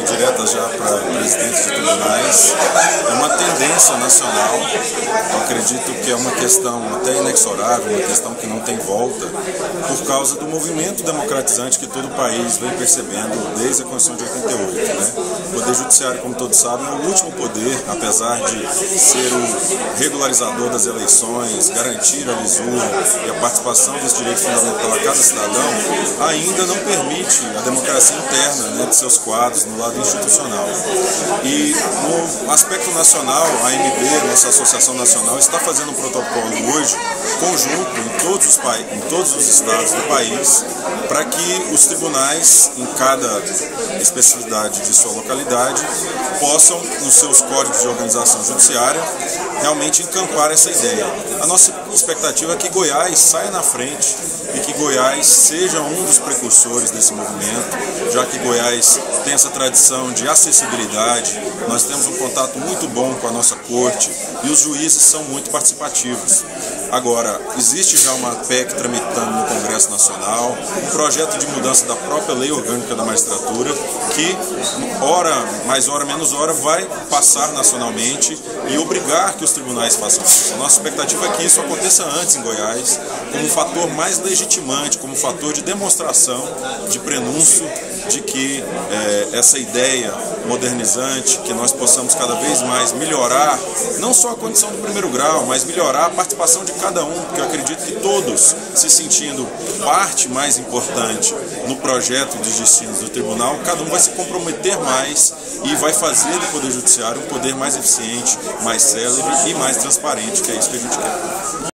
diretas já para presidentes de tribunais é uma tendência nacional. Eu acredito que é uma questão até inexorável, uma questão que não tem volta, por causa do movimento democratizante que todo o país vem percebendo desde a Constituição de 88. Né? O Poder Judiciário, como todos sabem, é o último poder, apesar de ser o regularizador das eleições, garantir a lisura e a participação desse direito fundamental a cada cidadão, ainda não permite a democracia interna, né, de seus quadros no lado institucional. E no aspecto nacional, a AMB, nossa Associação Nacional, está fazendo um protocolo hoje, conjunto, em todos os estados do país, para que os tribunais, em cada especificidade de sua localidade, possam, nos seus códigos de organização judiciária, realmente encampar essa ideia. A nossa expectativa é que Goiás saia na frente e que Goiás seja um dos precursores desse movimento, já que Goiás tem essa tradição de acessibilidade, nós temos um contato muito bom com a nossa corte e os juízes são muito participativos. Agora, existe já uma PEC tramitando no Congresso Nacional, um projeto de mudança da própria Lei Orgânica da Magistratura, que, hora mais hora menos hora, vai passar nacionalmente e obrigar que os tribunais façam isso. A nossa expectativa é que isso aconteça antes em Goiás, como um fator mais legitimante, como um fator de demonstração, de prenúncio, de que essa ideia modernizante, que nós possamos cada vez mais melhorar, não só a condição do primeiro grau, mas melhorar a participação de cada um, porque eu acredito que todos, se sentindo parte mais importante no projeto de destinos do tribunal, cada um vai se comprometer mais e vai fazer do Poder Judiciário um poder mais eficiente, mais célebre e mais transparente, que é isso que a gente quer.